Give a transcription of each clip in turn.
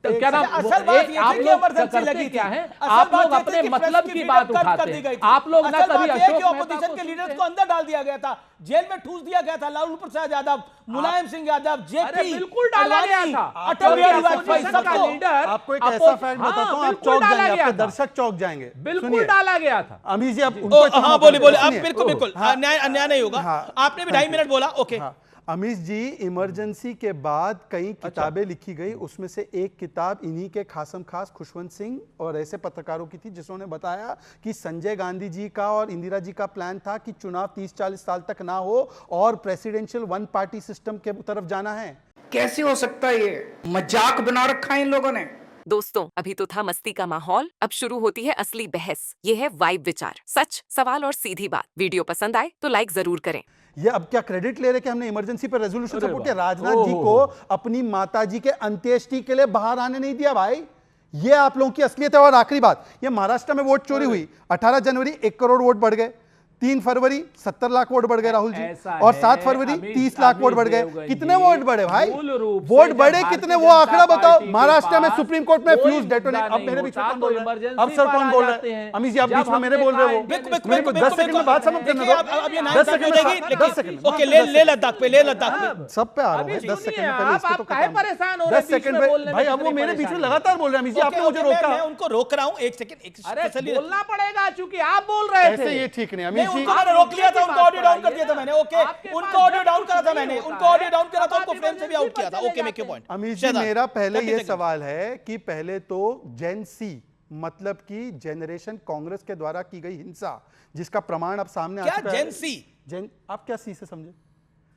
क्या नाम, असल बात ये आप थी कि लोग इमरजेंसी लगी क्या थी। है, असल आप बात लोग ये थी अपने कि मतलब प्रेस की की बात फ्रीडम कर उठाते दी गई हैं। थी। आप लोग ना असल कभी बात ये है कि अशोक मेहता ऑपोजिशन को के लीडर्स सुनते को अंदर डाल दिया गया था, जेल में ठूस दिया गया था। लालू प्रसाद यादव, मुलायम सिंह यादव, जेपी, अरे बिल्कुल डाला गया था। अटल बिहारी वाजपेयी, अपोजिशन का सबको। लीडर, आपको एक ऐसा फैक्ट बताता हूं, आप चौंक जाएंगे, आपके दर्शक चौंक जाएंगे। बिल्कुल डाला गया था। अमीश जी, आप उनको हाँ बोलिए बोलिए, आप सुनिए। बिल्कुल बिल्कुल अन्याय नहीं होगा। आपने भी 2.5 मिनट बोला, ओके। अमीश जी, इमरजेंसी के बाद कई किताबें लिखी गई, उसमें से एक किताब इन्हीं के खासम खास खुशवंत सिंह और ऐसे पत्रकारों की थी जिन्होंने बताया कि संजय गांधी जी का और इंदिरा जी का प्लान था कि चुनाव 30-40 साल तक ना हो और प्रेसिडेंशियल वन पार्टी सिस्टम के तरफ जाना है। कैसे हो सकता है? ये मजाक बना रखा है इन लोगों ने। दोस्तों, अभी तो था मस्ती का माहौल, अब शुरू होती है असली बहस। ये है वाइब विचार, सच, सवाल और सीधी बात। वीडियो पसंद आए तो लाइक जरूर करें। ये अब क्या क्रेडिट ले रहे कि हमने इमरजेंसी पर रेजोल्यूशन सपोर्ट किया? राजनाथ जी को अपनी माताजी के अंत्येष्टि के लिए बाहर आने नहीं दिया भाई। ये आप लोगों की असलियत है। और आखिरी बात, ये महाराष्ट्र में वोट चोरी हुई, 18 जनवरी 1 करोड़ वोट बढ़ गए, 3 फरवरी 70 लाख वोट बढ़ गए राहुल जी, और 7 फरवरी 30 लाख वोट बढ़ गए। कितने वोट बढ़े भाई? वोट बढ़े कितने, वो आंकड़ा बताओ। महाराष्ट्र में सुप्रीम कोर्ट में फ्यूज डेटोनेट। अब मेरे बीच में कौन बोल रहा है? अफसर कौन बोल रहे हैं? अमीश जी, आप बीच में मेरे बोल रहे हो। मेरे को 10 सेकंड में बात समाप्त करने दो। 10 सेकंड। ओके, ले लद्दाख पे, ले लद्दाख पे। सब पे आ रहा है। 10 सेकंड में पहले इसको तो काहे परेशान हो रहे हैं? 10 सेकंड में भाई, अब वो मेरे बीच में लगातार बोल रहे हैं। अमीश जी, आपने मुझे रोका। मैं उनको रोक रहा हूं, 1 सेकंड। अरे बोलना पड़ेगा, चूंकि आप बोल रहे थे। ऐसे ये ठीक नहीं अमीश जी। उनको मैंने रोक लिया था, उनको ऑडियो डाउन कर दिया था मैंने। ओके, उनको ऑडियो डाउन करा था मैंने, उनको ऑडियो डाउन करा था, उनको फ्रेम से भी आउट किया था। Okay, make your point. Amish ji, मेरा पहले ये सवाल है कि पहले तो जेन सी मतलब कि जनरेशन कांग्रेस के द्वारा की गई हिंसा, जिसका प्रमाण अब सामने आ चुका है। क्या जेन सी? आप क्या सी से समझे?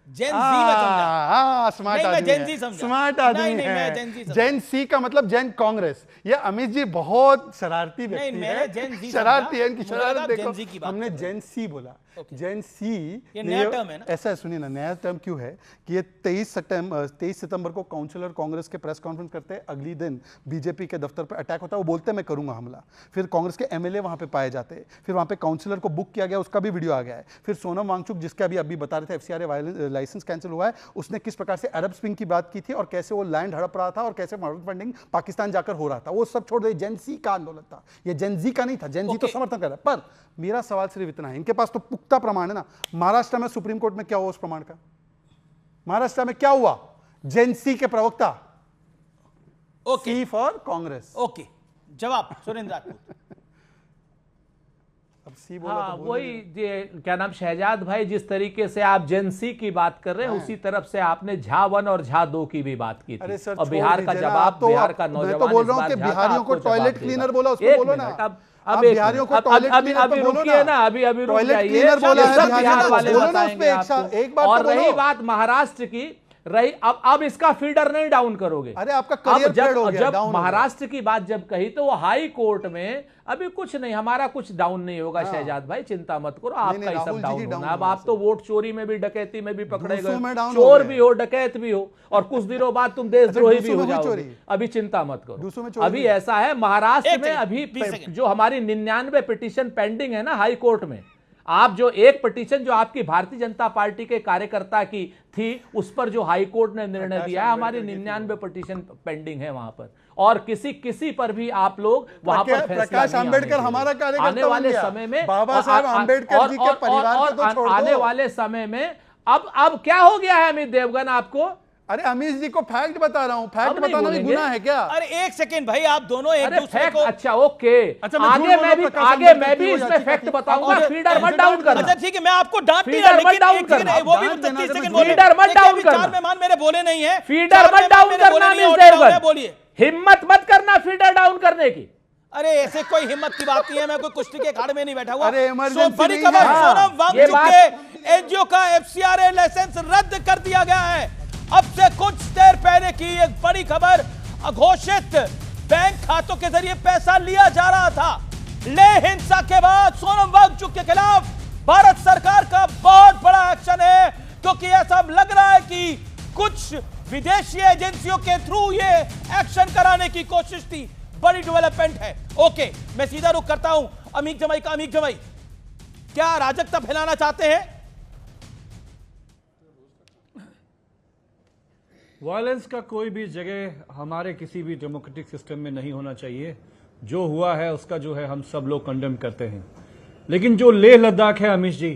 जेन जी में समझा। स्मार्ट नहीं, मैं आदमी जेन है। जी समझा। स्मार्ट आदमी नहीं, मैं है। जेन जी समझा। जेन सी का मतलब जेन कांग्रेस। ये अमित जी बहुत शरारती व्यक्ति नहीं, है। मैंने जेन जी शरारती है, समझा। इनकी मुझे शरारत लगा देखो। जेन जी की बात हमने कर रहे जेन सी बोला। जेन सी ये नया टर्म है ना? ऐसा सुनिए ना, नया टर्म क्यों है कि ये 23 सितंबर को काउंसिलर कांग्रेस के प्रेस कॉन्फ्रेंस करते हैं, अगली दिन बीजेपी के दफ्तर पर अटैक होता है। वो बोलते हैं मैं करूंगा हमला। फिर कांग्रेस के एमएलए वहां पे पाए जाते हैं। फिर वहां पे काउंसिलर को बुक किया गया, उसका भी वीडियो आ गया है। फिर सोनम वांगचुक, जिसका अभी बता रहे थे एफसीआरए लाइसेंस कैंसिल हुआ है, उसने किस प्रकार से अरब स्प्रिंग की बात की थी और कैसे वो लैंड हड़प रहा था और कैसे मॉडल फंडिंग पाकिस्तान जाकर हो रहा था, वो सब छोड़ दे। जेनजी का आंदोलन था, ये जेनजी का नहीं था। जेनजी तो समर्थन कर रहा है। पर मेरा सवाल सिर्फ इतना है, इनके पास तो पुख्ता प्रमाण है ना। महाराष्ट्र में सुप्रीम कोर्ट में क्या हुआ उस प्रमाण का? महाराष्ट्र में क्या हुआ? जेनसी के प्रवक्ता, okay, see for Congress. Okay, जवाब सुरेंद्र राजपूत। अब सी बोला हाँ, तो वही क्या नाम, शहजाद भाई, जिस तरीके से आप जेनसी की बात कर रहे हैं, उसी तरफ से आपने झा 1 और झा 2 की भी बात की थी। और बिहार का जवाब, बिहार का नौजवान, मैं तो बोल रहा हूं कि बिहारियों को टॉयलेट क्लीनर बोला, उसको बोलो ना। अब बिहारियों को टॉयलेट क्लीनर तो बोलो ना। ना, अभी टॉयलेट क्लीनर बोला है बिहार वाले बोलो ना उस बताएंगे पे आपको। एक बार और तो रही बोलो। बात महाराष्ट्र की, अब इसका फीडर नहीं डाउन करोगे। अरे आपका करियर फेड हो गया, जब डाउन हो गया। महाराष्ट्र की बात जब कही तो वो हाई कोर्ट में अभी कुछ नहीं, हमारा कुछ डाउन नहीं होगा। शहजाद भाई चिंता मत करो, आपका ही सब डाउन होना। अब आप तो वोट चोरी में भी, डकैती में भी पकड़े गए, चोर भी हो, डकैत भी हो, और कुछ दिनों बाद तुम देशद्रोही भी हो जाओगे। अभी चिंता मत करो। अभी ऐसा है महाराष्ट्र में, अभी जो हमारी 99 पिटीशन पेंडिंग है ना हाई कोर्ट में, आप जो एक पिटीशन जो आपकी भारतीय जनता पार्टी के कार्यकर्ता की थी, उस पर जो हाई कोर्ट ने निर्णय दिया है, हमारी 99 पिटीशन पेंडिंग है वहां पर, और किसी पर भी आप लोग वहां पर फैसला प्रकाश आंबेडकर हमारा कार्यकर्ता आने वाले समय में, बाबा साहब आंबेडकर जी के परिवार को तो छोड़ दो। आने वाले समय में अब क्या हो गया है अमित देवगन आपको? अरे अमीश जी को फैक्ट बता रहा हूं, फैक्ट बताना भी गुनाह है क्या? अरे 1 सेकंड भाई, आप दोनों एक दूसरे को। अच्छा ओके, अच्छा, आगे मैं भी इसमें फैक्ट बताऊंगा। फीडर मत डाउन करना। अच्छा ठीक है, मैं आपको डांट नहीं फीडर मत डाउन लेकिन करना। वो भी 30 सेकंड बोले। फीडर मत डाउन करना। 4 मेहमान मेरे बोले नहीं है। फीडर मत डाउन करना अमित देवगन, बोलिए। हिम्मत मत करना फीडर डाउन करने की। अरे ऐसे कोई हिम्मत की बात नहीं है, मैं कोई कुश्ती के अखाड़े में नहीं बैठा हुआ। अरे इमरजेंसी बड़ी नहीं खबर, है। सोनम वांगचुक के एनजीओ का एफसीआरए लाइसेंस रद्द कर दिया गया है। अब से कुछ देर पहले की एक बड़ी खबर, अघोषित बैंक खातों के जरिए पैसा लिया जा रहा था। ले हिंसा के बाद सोनम वांगचुक के खिलाफ भारत सरकार का बहुत बड़ा एक्शन है, क्योंकि ऐसा लग रहा है कि कुछ विदेशी एजेंसियों के थ्रू ये एक्शन कराने की कोशिश थी। बड़ी डेवलपमेंट है। ओके, मैं सीधा रुख करता हूं अमीक जमाई का। अमीक जमाई, क्या अराजकता फैलाना चाहते हैं? वायलेंस का कोई भी जगह हमारे किसी भी डेमोक्रेटिक सिस्टम में नहीं होना चाहिए। जो हुआ है उसका जो है हम सब लोग कंडेम करते हैं। लेकिन जो लेह लद्दाख है अमित जी,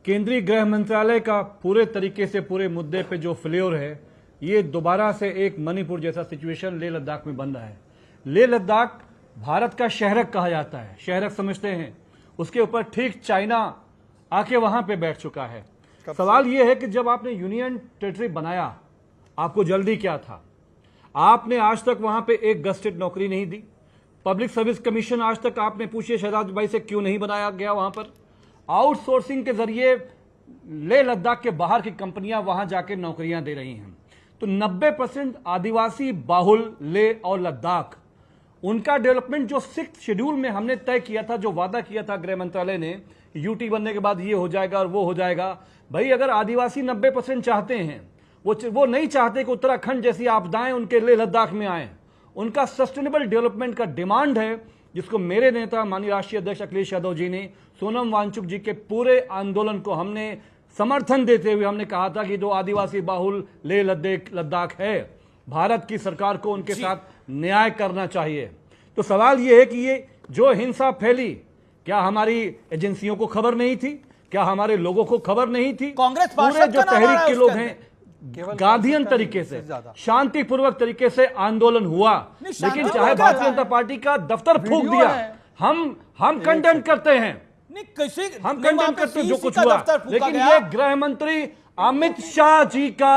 केंद्रीय गृह मंत्रालय का पूरे तरीके से पूरे मुद्दे पे जो फेल्योर है, ये दोबारा से एक मणिपुर जैसा सिचुएशन लेह लद्दाख में बन रहा है। लेह लद्दाख भारत का शहरक कहा जाता है, शहरक समझते हैं, उसके ऊपर ठीक चाइना आके वहां पे बैठ चुका है। सवाल यह है कि जब आपने यूनियन टेरिटरी बनाया, आपको जल्दी क्या था? आपने आज तक वहां पे एक गस्टेड नौकरी नहीं दी। पब्लिक सर्विस कमीशन आज तक आपने पूछिए शहजाद भाई से क्यों नहीं बनाया गया वहां पर? आउटसोर्सिंग के जरिए लेह लद्दाख के बाहर की कंपनियां वहां जाके नौकरियां दे रही हैं। तो 90% आदिवासी बाहुल लेह और लद्दाख, उनका डेवलपमेंट जो 6th शेड्यूल में हमने तय किया था, जो वादा किया था गृह मंत्रालय ने, यूटी बनने के बाद ये हो जाएगा और वो हो जाएगा। भाई अगर आदिवासी 90% चाहते हैं, वो नहीं चाहते कि उत्तराखंड जैसी आपदाएं उनके लेह लद्दाख में आए। उनका सस्टेनेबल डेवलपमेंट का डिमांड है, जिसको मेरे नेता माननीय राष्ट्रीय अध्यक्ष अखिलेश यादव जी ने, सोनम वांगचुक जी के पूरे आंदोलन को हमने समर्थन देते हुए हमने कहा था कि जो आदिवासी बाहुल लेह लद्दाख है, भारत की सरकार को उनके साथ न्याय करना चाहिए। तो सवाल यह है कि ये जो हिंसा फैली, क्या हमारी एजेंसियों को खबर नहीं थी? क्या हमारे लोगों को खबर नहीं थी? कांग्रेस पूरे जो तहरीक के लोग हैं, गांधीयन तरीके से, शांतिपूर्वक तरीके से आंदोलन हुआ, लेकिन चाहे भारतीय जनता पार्टी का दफ्तर फूंक दिया, हम कंडेम करते हैं, हम कंडेम करते हैं जो कुछ हुआ। लेकिन ये गृह मंत्री अमित शाह जी का,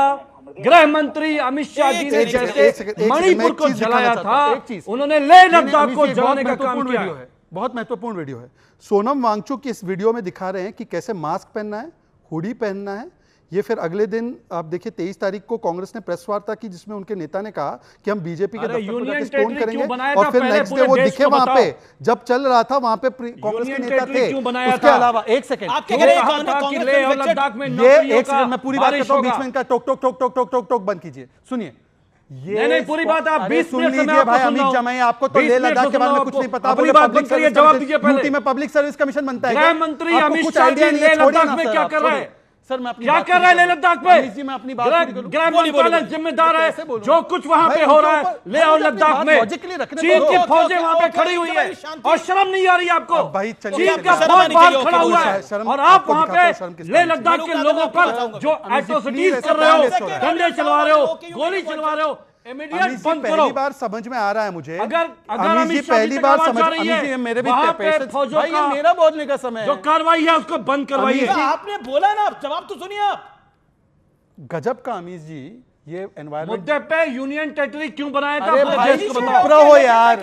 गृह मंत्री अमित शाह जी ने जैसे मणिपुर को जलाया था, उन्होंने लेह लद्दाख को जलाने का काम किया है। बहुत महत्वपूर्ण वीडियो है। सोनम वांगचुक इस वीडियो में दिखा रहे हैं कि कैसे मास्क पहनना है, हुडी पहनना है। ये फिर अगले दिन आप देखिए 23 तारीख को कांग्रेस ने प्रेस वार्ता की, जिसमें उनके नेता ने कहा कि हम बीजेपी के दफ्तर पर जाकर स्टोन करेंगे, और फिर नेक्स्ट डे वो दिखे वहां पे, जब चल रहा था वहां पे कांग्रेस के नेता थे। उसके अलावा एक सेकंड, ये एक सेकंड मैं पूरी बात करता हूं, बीच में इनका टोक टोक टोक टोक टोक टोक टोक बंद कीजिए, सुनिए। ये नहीं पूरी बात आप 20 सुन लीजिए भाई अमित जमाई, आपको तो लेह लद्दाख के बारे में कुछ नहीं पता। पूरी बात बंद करिए, जवाब दीजिए पहले। यूटी में पब्लिक सर्विस कमीशन बनता है, गृह मंत्री अमित शाह जी लेह लद्दाख में क्या कर रहे हैं? सर मैं क्या कर रहे हैं लेह लद्दाख पे? गृह मंत्रालय जिम्मेदार है जो कुछ वहां पे हो रहा है लेह और लद्दाख में। चीन की फौजें वहां पे खड़ी हुई है और शर्म नहीं आ रही आपको? चीन का फौज बाहर खड़ा हुआ है और आप वहां पे लेह लद्दाख के लोगों पर जो एट्रोसिटीज कर रहे हो, डंडे चलवा रहे हो, गोली चलवा रहे हो, इमीडिएट बंद करो। पहली बार समझ में आ रहा है मुझे। अगर अमित जी पहली बार समझ, अमित जी मेरे भी भाई ये मेरा बोलने का समय है, जो कार्रवाई है उसको बंद करवाइए। आपने बोला ना, जवाब तो सुनिए आप। गजब का अमित जी, ये एनवायरमेंट मुद्दे पे यूनियन टेरिटरी क्यों बनाया था? हो यार,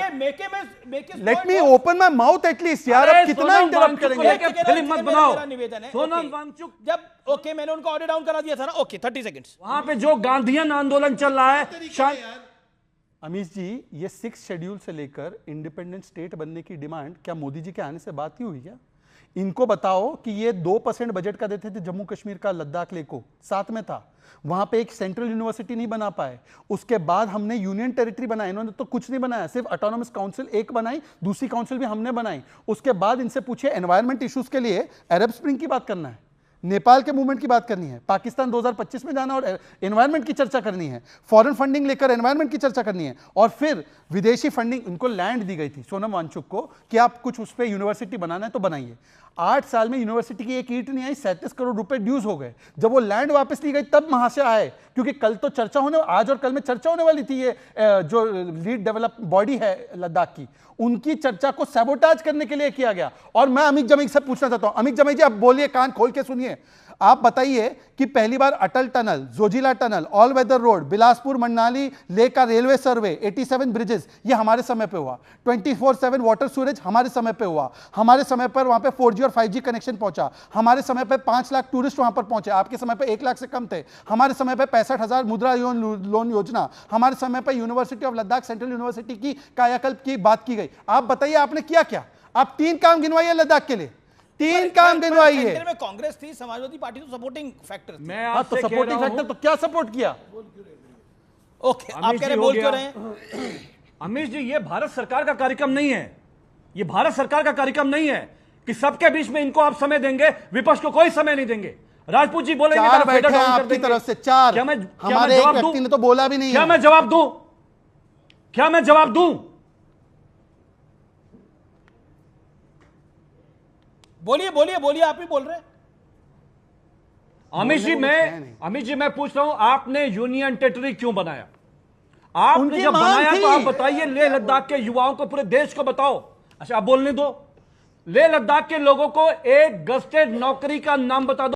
let me open my mouth at least यार। अब कितना इंटरप्ट करेंगे? फिल्म मत बनाओ। सोनम वांगचुक जब ओके मैंने उनको ऑडियो डाउन करा दिया था ना, ओके 30 सेकंड्स। वहां पे जो गांधीयन आंदोलन चल रहा है, अमित जी ये 6 शेड्यूल से लेकर इंडिपेंडेंट स्टेट बनने की डिमांड क्या मोदी जी के आने से बात ही हुई क्या? इनको बताओ कि ये 2% बजट का देते थे जम्मू कश्मीर का, लद्दाख लेको साथ में था, वहां पे एक सेंट्रल यूनिवर्सिटी नहीं बना पाए। उसके बाद हमने यूनियन टेरिटरी बनाया, इन्होंने तो कुछ नहीं बनाया, सिर्फ ऑटोनॉमस काउंसिल एक बनाई, दूसरी काउंसिल भी हमने बनाई। उसके बाद इनसे पूछिए एनवायरमेंट इश्यूज के लिए अरब स्प्रिंग की बात करना है, नेपाल के मूवमेंट की बात करनी है, पाकिस्तान 2025 में जाना और एनवायरमेंट की चर्चा करनी है, फॉरेन फंडिंग लेकर एनवायरमेंट की चर्चा करनी है, और फिर विदेशी फंडिंग। इनको लैंड दी गई थी सोनम वांगचुक को कि आप कुछ उस पर यूनिवर्सिटी बनाना है तो बनाइए। 8 साल में यूनिवर्सिटी की एक ईंट नहीं आई, 37 करोड़ रुपए ड्यूज हो गए। जब वो लैंड वापस ली गई तब वहां से आए, क्योंकि कल तो चर्चा होने, आज और कल में चर्चा होने वाली थी। ये जो लीड डेवलप बॉडी है लद्दाख की, उनकी चर्चा को सैबोटाज करने के लिए किया गया। और मैं अमित जमाई से पूछना चाहता हूं, अमित जमाई जी आप बोलिए, कान खोल के सुनिए, आप बताइए कि पहली बार Atal tunnel, Zojila tunnel, all weather road, Bilaspur Manali Leh का रेलवे सर्वे, 87 ब्रिजेस, ये हमारे समय पे हुआ। 24/7 वाटर सूरेज हमारे समय पे हुआ। हमारे समय पर वहां पे 4G और 5G कनेक्शन पहुंचा। हमारे समय पे 5 लाख टूरिस्ट वहां पर पहुंचे, आपके समय पे 1 लाख से कम थे। हमारे समय पे 65,000 मुद्रा लोन योजना। हमारे समय पर university of Ladakh, central university की कायाकल्प की बात की गई। आप बताइए आपने किया क्या? आप 3 काम गिनवाइए लद्दाख के लिए, 3 काम गिनवाइए। सेंटर में कांग्रेस थी, समाजवादी पार्टी तो सपोर्टिंग फैक्टर थी। मैं आपसे तो सपोर्टिंग फैक्टर तो क्या सपोर्ट किया? ओके आप कह रहे बोल क्यों रहे हैं? अमित जी ये भारत सरकार का कार्यक्रम नहीं है, ये भारत सरकार का कार्यक्रम नहीं है कि सबके बीच में इनको आप समय देंगे, विपक्ष को कोई समय नहीं देंगे। राजपूत जी बोलेंगे तो चार आप बैठे फेडर हैं डाउन कर आपकी देंगे। तरफ से, चार। क्या मैं हमारे एक जवाब दूं? व्यक्ति ने तो बोला भी नहीं क्या है। मैं जवाब दूं? क्या मैं जवाब दूं? बोलिए बोलिए बोलिए, आप ही बोल रहे हैं। अमित जी मैं पूछ रहा हूं, आपने यूनियन टेरिटरी क्यों बनाया? आपने उनकी जब मांग बनाया थी। तो आप बताइए, लेह लद्दाख के युवाओं को, पूरे देश को बताओ। अच्छा आप बोलने दो, लेह लद्दाख के लोगों को एक गस्टेड नौकरी का नाम बता दो।